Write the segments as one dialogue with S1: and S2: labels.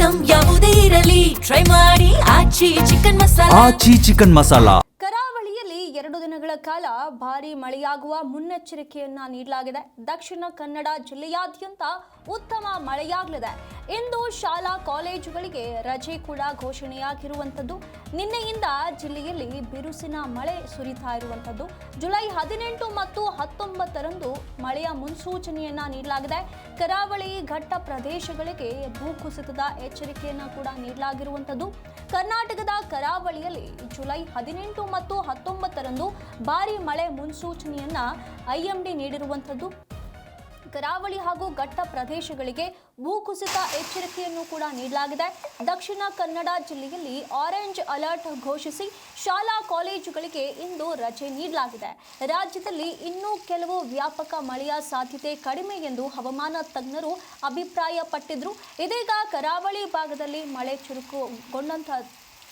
S1: Item ಯಾವುದೇ ಇರಲಿ try ಮಾಡಿ ಆಚಿ ಚಿಕನ್ ಮಸಾಲಾ.
S2: ಕರಾವಳಿಯಲ್ಲಿ 2 ದಿನಗಳ ಕಾಲ ಭಾರೀ ಮಳೆಯಾಗುವ ಮುನ್ನೆಚ್ಚರಿಕೆಯನ್ನ ನೀಡಲಾಗಿದೆ. ದಕ್ಷಿಣ ಕನ್ನಡ ಜಿಲ್ಲೆಯಾದ್ಯಂತ ಉತ್ತಮ ಮಳೆಯಾಗಲಿದೆ. ಇಂದು ಶಾಲಾ ಕಾಲೇಜುಗಳಿಗೆ ರಜೆ ಕೂಡ ಘೋಷಣೆಯಾಗಿರುವಂಥದ್ದು. ನಿನ್ನೆಯಿಂದ ಜಿಲ್ಲೆಯಲ್ಲಿ ಬಿರುಸಿನ ಮಳೆ ಸುರಿತಾ ಇರುವಂಥದ್ದು. ಜುಲೈ 18 ಮತ್ತು 19ರಂದು ಮಳೆಯ ಮುನ್ಸೂಚನೆಯನ್ನ ನೀಡಲಾಗಿದೆ. ಕರಾವಳಿ ಘಟ್ಟ ಪ್ರದೇಶಗಳಿಗೆ ಭೂಕುಸಿತದ ಎಚ್ಚರಿಕೆಯನ್ನ ಕೂಡ ನೀಡಲಾಗಿರುವಂಥದ್ದು. ಕರ್ನಾಟಕದ ಕರಾವಳಿಯಲ್ಲಿ ಜುಲೈ 18 ಮತ್ತು 19ರಂದು ಭಾರೀ ಮಳೆ ಮುನ್ಸೂಚನೆಯನ್ನ ಐಎಂಡಿ ನೀಡಿರುವಂಥದ್ದು. ಕರಾವಳಿ ಹಾಗೂ ಘಟ್ಟ ಪ್ರದೇಶಗಳಿಗೆ ಭೂಕುಸಿತ ಎಚ್ಚರಿಕೆಯನ್ನು ಕೂಡ ನೀಡಲಾಗಿದೆ. ದಕ್ಷಿಣ ಕನ್ನಡ ಜಿಲ್ಲೆಯಲ್ಲಿ ಆರೆಂಜ್ ಅಲರ್ಟ್ ಘೋಷಿಸಿ ಶಾಲಾ ಕಾಲೇಜುಗಳಿಗೆ ಇಂದು ರಜೆ ನೀಡಲಾಗಿದೆ. ರಾಜ್ಯದಲ್ಲಿ ಇನ್ನೂ ಕೆಲವು ವ್ಯಾಪಕ ಮಳೆಯ ಸಾಧ್ಯತೆ ಕಡಿಮೆ ಎಂದು ಹವಾಮಾನ ತಜ್ಞರು ಅಭಿಪ್ರಾಯಪಟ್ಟಿದ್ರು. ಇದೀಗ ಕರಾವಳಿ ಭಾಗದಲ್ಲಿ ಮಳೆ ಚುರುಕುಗೊಂಡಂತಹ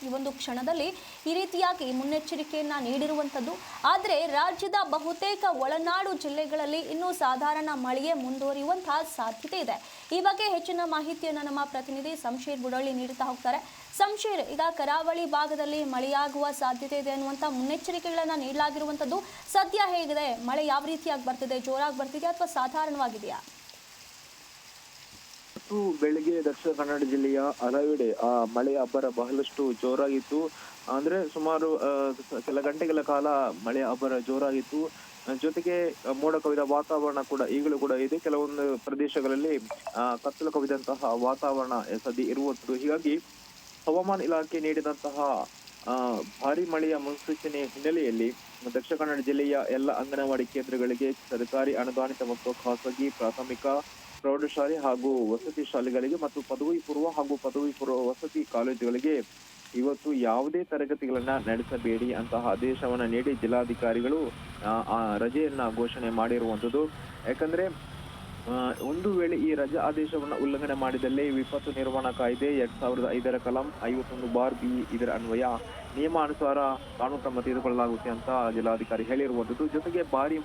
S2: ಈ ಒಂದು ಕ್ಷಣದಲ್ಲಿ ಈ ರೀತಿಯಾಗಿ ಮುನ್ನೆಚ್ಚರಿಕೆಯನ್ನ ನೀಡಿರುವಂಥದ್ದು. ಆದರೆ ರಾಜ್ಯದ ಬಹುತೇಕ ಒಳನಾಡು ಜಿಲ್ಲೆಗಳಲ್ಲಿ ಇನ್ನೂ ಸಾಧಾರಣ ಮಳೆಯೇ ಮುಂದುವರಿಯುವಂತಹ ಸಾಧ್ಯತೆ ಇದೆ. ಈ ಬಗ್ಗೆ ಹೆಚ್ಚಿನ ಮಾಹಿತಿಯನ್ನು ನಮ್ಮ ಪ್ರತಿನಿಧಿ ಸಂಶೀರ್ ಬುಡಳ್ಳಿ ನೀಡುತ್ತಾ ಹೋಗ್ತಾರೆ. ಸಂಶೀರ್, ಈಗ ಕರಾವಳಿ ಭಾಗದಲ್ಲಿ ಮಳೆಯಾಗುವ ಸಾಧ್ಯತೆ ಇದೆ ಅನ್ನುವಂಥ ಮುನ್ನೆಚ್ಚರಿಕೆಗಳನ್ನು ನೀಡಲಾಗಿರುವಂಥದ್ದು. ಸದ್ಯ ಹೇಗಿದೆ ಮಳೆ? ಯಾವ ರೀತಿಯಾಗಿ ಬರ್ತಿದೆ? ಜೋರಾಗಿ ಬರ್ತಿದೆಯಾ ಅಥವಾ ಸಾಧಾರಣವಾಗಿದೆಯಾ?
S3: ಬೆಳಿಗ್ಗೆ ದಕ್ಷಿಣ ಕನ್ನಡ ಜಿಲ್ಲೆಯ ಹಲವೆಡೆ ಮಳೆಯ ಅಬ್ಬರ ಬಹಳಷ್ಟು ಜೋರಾಗಿತ್ತು. ಅಂದ್ರೆ ಸುಮಾರು ಕೆಲ ಗಂಟೆಗಳ ಕಾಲ ಮಳೆಯ ಅಬ್ಬರ ಜೋರಾಗಿತ್ತು. ಜೊತೆಗೆ ಮೋಡ ಕವಿದ ವಾತಾವರಣ ಕೂಡ ಈಗಲೂ ಕೂಡ ಇದೆ. ಕೆಲವೊಂದು ಪ್ರದೇಶಗಳಲ್ಲಿ ಕತ್ತಲು ಕವಿದಂತಹ ವಾತಾವರಣ ಸದ್ಯ ಇರುವಂಥದ್ದು. ಹೀಗಾಗಿ ಹವಾಮಾನ ಇಲಾಖೆ ನೀಡಿದಂತಹ ಭಾರಿ ಮಳೆಯ ಮುನ್ಸೂಚನೆ ಹಿನ್ನೆಲೆಯಲ್ಲಿ ದಕ್ಷಿಣ ಕನ್ನಡ ಜಿಲ್ಲೆಯ ಎಲ್ಲ ಅಂಗನವಾಡಿ ಕೇಂದ್ರಗಳಿಗೆ, ಸರ್ಕಾರಿ ಅನುದಾನಿತ ಮತ್ತು ಖಾಸಗಿ ಪ್ರಾಥಮಿಕ ಪ್ರೌಢಶಾಲೆ ಹಾಗೂ ವಸತಿ ಶಾಲೆಗಳಿಗೆ ಮತ್ತು ಪದವಿ ಪೂರ್ವ ಹಾಗೂ ಪದವಿ ಪೂರ್ವ ವಸತಿ ಕಾಲೇಜುಗಳಿಗೆ ಇವತ್ತು ಯಾವುದೇ ತರಗತಿಗಳನ್ನ ನಡೆಸಬೇಡಿ ಅಂತಹ ಆದೇಶವನ್ನ ನೀಡಿ ಜಿಲ್ಲಾಧಿಕಾರಿಗಳು ರಜೆಯನ್ನ ಘೋಷಣೆ ಮಾಡಿರುವಂಥದ್ದು. ಯಾಕಂದ್ರೆ ಒಂದು ವೇಳೆ ಈ ರಜಾ ಆದೇಶವನ್ನ ಉಲ್ಲಂಘನೆ ಮಾಡಿದಲ್ಲಿ ವಿಪತ್ತು ನಿರ್ವಹಣಾ ಕಾಯ್ದೆ 2005ರ ಕಲಂ 51(b) ಇದರ ಅನ್ವಯ ನಿಯಮಾನುಸಾರ ಕಾನೂನು ಕ್ರಮ ತೆಗೆದುಕೊಳ್ಳಲಾಗುತ್ತೆ ಅಂತ ಜಿಲ್ಲಾಧಿಕಾರಿ ಹೇಳಿರುವಂಥದ್ದು. ಜೊತೆಗೆ ಭಾರಿ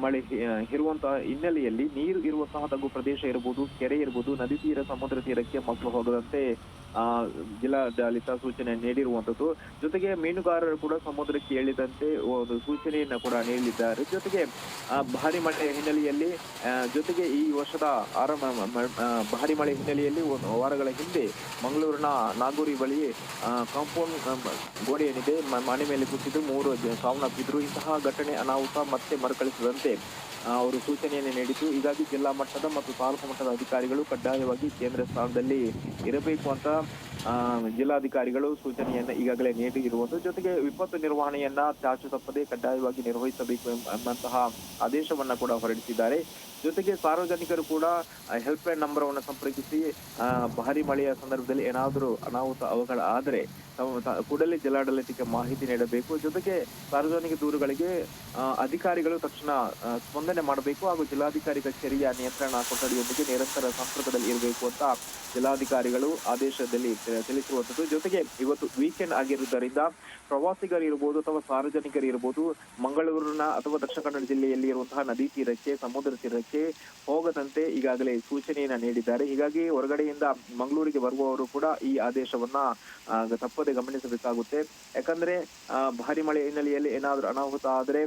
S3: ಮಳೆ ಇರುವಂತಹ ಹಿನ್ನೆಲೆಯಲ್ಲಿ ನೀರು ಇರುವಂತಹ ತಗ್ಗು ಪ್ರದೇಶ ಇರಬಹುದು, ಕೆರೆ ಇರಬಹುದು, ನದಿ ತೀರ, ಸಮುದ್ರ ತೀರಕ್ಕೆ ಮಕ್ಕಳು ಹೋಗದಂತೆ ಜಿಲ್ಲಾಡಳಿತ ಸೂಚನೆ ನೀಡಿರುವಂಥದ್ದು. ಜೊತೆಗೆ ಮೀನುಗಾರರು ಕೂಡ ಸಮುದ್ರಕ್ಕೆ ಇಳಿದಂತೆ ಒಂದು ಸೂಚನೆಯನ್ನ ಕೂಡ ನೀಡಿದ್ದಾರೆ. ಜೊತೆಗೆ ಭಾರಿ ಮಳೆ ಹಿನ್ನೆಲೆಯಲ್ಲಿ ಜೊತೆಗೆ ಈ ವರ್ಷದ ಭಾರಿ ಮಳೆ ಹಿನ್ನೆಲೆಯಲ್ಲಿ ವಾರಗಳ ಹಿಂದೆ ಮಂಗಳೂರಿನ ನಾಗೂರಿ ಬಳಿ ಕಾಂಪೌಂಡ್ ಗೋಡೆ ಏನಿದೆ ಮನೆ ಮೇಲೆ ಕುಸಿದು 3 ಸಾವನ್ನಪ್ಪಿದ್ರು. ಇಂತಹ ಘಟನೆ ಅನಾಹುತ ಮತ್ತೆ ಮರುಕಳಿಸದಂತೆ ಅವರು ಸೂಚನೆಯನ್ನು ನೀಡಿತು. ಹೀಗಾಗಿ ಜಿಲ್ಲಾ ಮಟ್ಟದ ಮತ್ತು ತಾಲೂಕು ಮಟ್ಟದ ಅಧಿಕಾರಿಗಳು ಕಡ್ಡಾಯವಾಗಿ ಕೇಂದ್ರ ಸ್ಥಾನದಲ್ಲಿ ಇರಬೇಕು ಅಂತ ಜಿಲ್ಲಾಧಿಕಾರಿಗಳು ಸೂಚನೆಯನ್ನ ಈಗಾಗಲೇ ನೀಡಿರುವುದು. ಜೊತೆಗೆ ವಿಪತ್ತು ನಿರ್ವಹಣೆಯನ್ನ ಚಾಚು ತಪ್ಪದೆ ಕಡ್ಡಾಯವಾಗಿ ನಿರ್ವಹಿಸಬೇಕು ಎಂಬಂತಹ ಆದೇಶವನ್ನ ಕೂಡ ಹೊರಡಿಸಿದ್ದಾರೆ. ಜೊತೆಗೆ ಸಾರ್ವಜನಿಕರು ಕೂಡ ಹೆಲ್ಪ್ ಲೈನ್ ನಂಬರ್ ಅನ್ನು ಸಂಪರ್ಕಿಸಿ ಭಾರಿ ಮಳೆಯ ಸಂದರ್ಭದಲ್ಲಿ ಏನಾದರೂ ಅನಾಹುತ ಅವಘಡ ಆದರೆ ಕೂಡಲೇ ಜಿಲ್ಲಾಡಳಿತಕ್ಕೆ ಮಾಹಿತಿ ನೀಡಬೇಕು. ಜೊತೆಗೆ ಸಾರ್ವಜನಿಕ ದೂರುಗಳಿಗೆ ಅಧಿಕಾರಿಗಳು ತಕ್ಷಣ ಸ್ಪಂದನೆ ಮಾಡಬೇಕು ಹಾಗೂ ಜಿಲ್ಲಾಧಿಕಾರಿ ಕಚೇರಿಯ ನಿಯಂತ್ರಣ ಕೊಠಡಿಯೊಂದಿಗೆ ನಿರಂತರ ಸಂಪರ್ಕದಲ್ಲಿ ಇರಬೇಕು ಅಂತ ಜಿಲ್ಲಾಧಿಕಾರಿಗಳು ಆದೇಶದಲ್ಲಿ ತಿಳಿಸಿರುವಂಥದ್ದು. ಜೊತೆಗೆ ಇವತ್ತು ವೀಕೆಂಡ್ ಆಗಿರುವುದರಿಂದ ಪ್ರವಾಸಿಗರು ಇರಬಹುದು ಅಥವಾ ಸಾರ್ವಜನಿಕರು ಇರಬಹುದು, ಮಂಗಳೂರಿನ ಅಥವಾ ದಕ್ಷಿಣ ಕನ್ನಡ ಜಿಲ್ಲೆಯಲ್ಲಿ ಇರುವಂತಹ ನದಿ ತೀರಕ್ಕೆ, ಸಮುದ್ರ ತೀರಕ್ಕೆ ಹೋಗದಂತೆ ಈಗಾಗಲೇ ಸೂಚನೆಯನ್ನ ನೀಡಿದ್ದಾರೆ. ಹೀಗಾಗಿ ಹೊರಗಡೆಯಿಂದ ಮಂಗಳೂರಿಗೆ ಬರುವವರು ಕೂಡ ಈ ಆದೇಶವನ್ನ ತಪ್ಪದೆ ಗಮನಿಸಬೇಕಾಗುತ್ತೆ. ಯಾಕಂದ್ರೆ ಭಾರಿ ಮಳೆ ಹಿನ್ನೆಲೆಯಲ್ಲಿ ಏನಾದ್ರೂ ಅನಾಹುತ ಆದ್ರೆ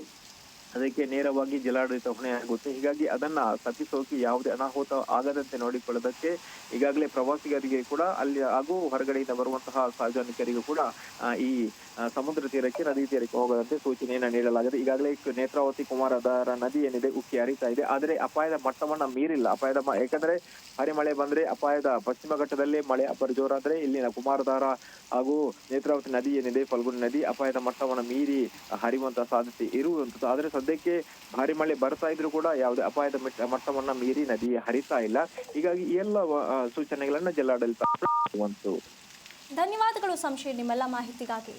S3: ಅದಕ್ಕೆ ನೇರವಾಗಿ ಜಿಲ್ಲಾಡಳಿತ ಹೊಣೆಯಾಗುತ್ತೆ. ಹೀಗಾಗಿ ಅದನ್ನ ತಪ್ಪಿಸೋಕೆ ಯಾವುದೇ ಅನಾಹುತ ಆಗದಂತೆ ನೋಡಿಕೊಳ್ಳೋದಕ್ಕೆ ಈಗಾಗಲೇ ಪ್ರವಾಸಿಗರಿಗೆ ಕೂಡ ಅಲ್ಲಿ ಹಾಗೂ ಹೊರಗಡೆಯಿಂದ ಬರುವಂತಹ ಸಾರ್ವಜನಿಕರಿಗೂ ಕೂಡ ಈ ಸಮುದ್ರ ತೀರಕ್ಕೆ, ನದಿ ತೀರಕ್ಕೆ ಹೋಗದಂತೆ ಸೂಚನೆಯನ್ನ ನೀಡಲಾಗಿದೆ. ಈಗಾಗಲೇ ನೇತ್ರಾವತಿ ಕುಮಾರಧಾರ ನದಿ ಏನಿದೆ ಉಕ್ಕಿ ಹರಿತಾ ಇದೆ. ಆದರೆ ಅಪಾಯದ ಮಟ್ಟವನ್ನ ಮೀರಿಲ್ಲ. ಯಾಕಂದ್ರೆ ಭಾರಿ ಮಳೆ ಬಂದ್ರೆ ಅಪಾಯದ ಪಶ್ಚಿಮ ಘಟ್ಟದಲ್ಲಿ ಮಳೆ ಅಬ್ಬರ ಜೋರಾದ್ರೆ ಇಲ್ಲಿನ ಕುಮಾರಧಾರ ಹಾಗೂ ನೇತ್ರಾವತಿ ನದಿ ಏನಿದೆ, ಫಲ್ಗುಣಿ ನದಿ ಅಪಾಯದ ಮಟ್ಟವನ್ನ ಮೀರಿ ಹರಿಯುವಂತಹ ಸಾಧ್ಯತೆ ಇರುವಂತದ್ದು. ಆದ್ರೆ ಸದ್ಯಕ್ಕೆ ಭಾರಿ ಮಳೆ ಬರ್ತಾ ಇದ್ರು ಕೂಡ ಯಾವುದೇ ಅಪಾಯದ ಮಟ್ಟವನ್ನ ಮೀರಿ ನದಿ ಹರಿತಾ ಇಲ್ಲ. ಹೀಗಾಗಿ ಈ ಎಲ್ಲ ಸೂಚನೆಗಳನ್ನ ಜಿಲ್ಲಾಡಳಿತ.
S2: ಧನ್ಯವಾದಗಳು ಸಂಶೀರ್ ನಿಮ್ಮೆಲ್ಲ ಮಾಹಿತಿಗಾಗಿ.